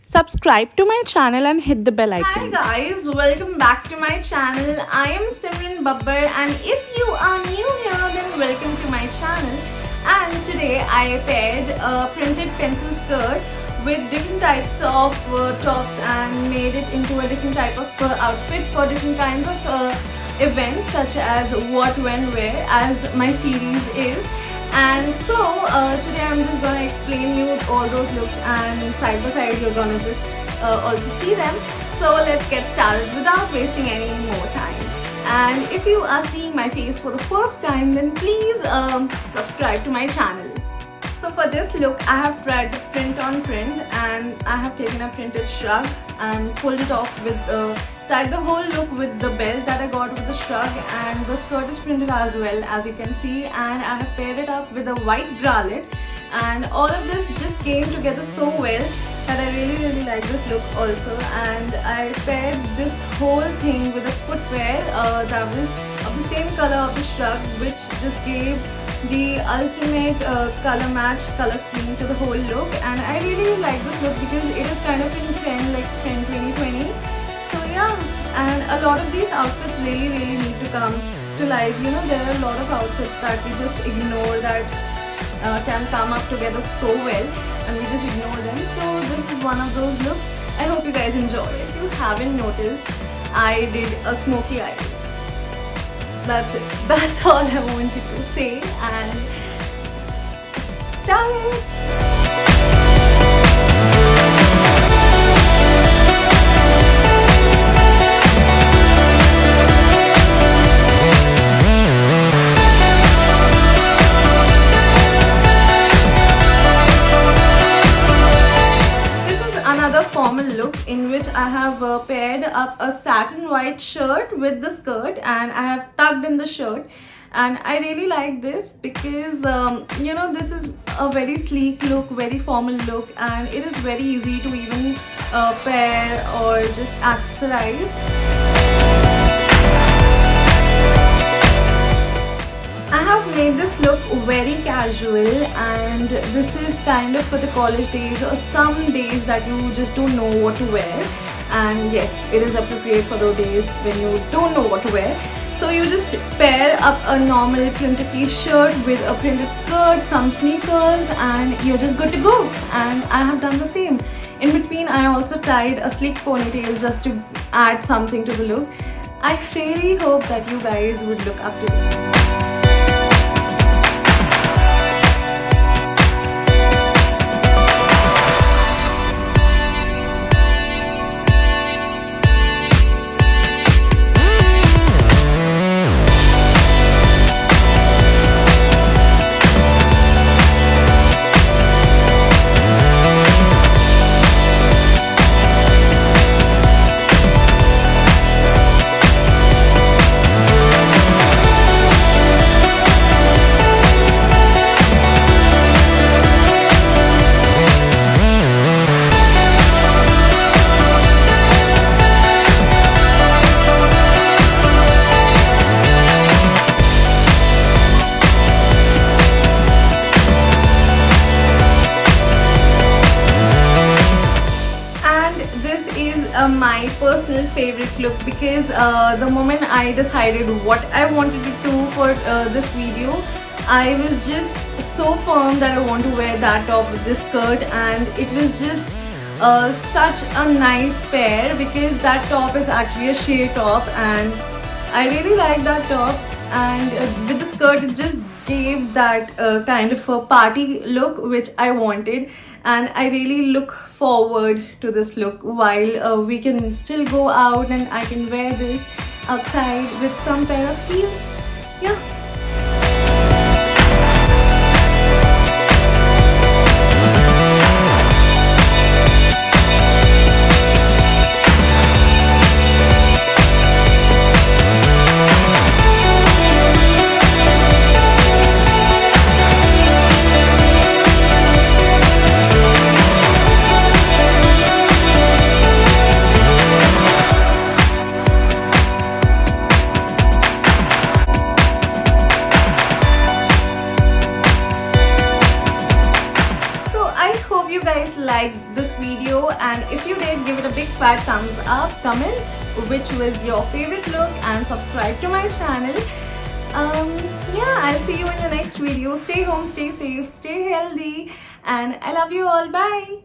Subscribe to my channel and hit the bell Hi icon. guys, welcome back to my channel. I am Simran Babbar, and if you are new here then welcome to my channel. And today I paired a printed pencil skirt with different types of tops and made it into a different type of outfit for different kinds of events such as what, when, where, as my series is. And so today I'm just gonna explain you all those looks, and side by side you're gonna just also see them. So let's get started without wasting any more time. And if you are seeing my face for the first time, then please subscribe to my channel. So for this look, I have tried the print on print, and I have taken a printed shrug and pulled it off with tied the whole look with the belt that I got with the shrug, and the skirt is printed as well, as you can see, and I have paired it up with a white bralette, and all of this just came together so well that I really like this look also. And I paired this whole thing with a footwear that was of the same color of the shrug, which just gave the ultimate color match, color scheme to the whole look. And I really like this look because it is kind of in trend, like trend 2020. So yeah, and a lot of these outfits really need to come to life. You know, there are a lot of outfits that we just ignore that can come up together so well, and we just ignore them. So this is one of those looks. I hope you guys enjoy. If you haven't noticed, I did a smoky eye. That's it. That's all I wanted to say, and start. Another formal look in which I have paired up a satin white shirt with the skirt, and I have tucked in the shirt. And I really like this because you know, this is a very sleek look, very formal look, and it is very easy to even pair or just accessorize. I have made this look very casual, and this is kind of for the college days or some days that you just don't know what to wear. And yes, it is appropriate for those days when you don't know what to wear. So you just pair up a normal printed t-shirt with a printed skirt, some sneakers, and you're just good to go. And I have done the same. In between, I also tied a sleek ponytail just to add something to the look. I really hope that you guys would look up to this. My personal favorite look, because the moment I decided what I wanted to do for this video, I was just so firm that I want to wear that top with this skirt, and it was just such a nice pair because that top is actually a sheer top, and I really like that top. And with the skirt, it just gave that kind of a party look which I wanted, and I really look forward to this look while we can still go out and I can wear this outside with some pair of heels. Yeah. if you did, give it a big fat thumbs up, comment which was your favorite look, and subscribe to my channel. Yeah, I'll see you in the next video. Stay home, stay safe, stay healthy, and I love you all. Bye.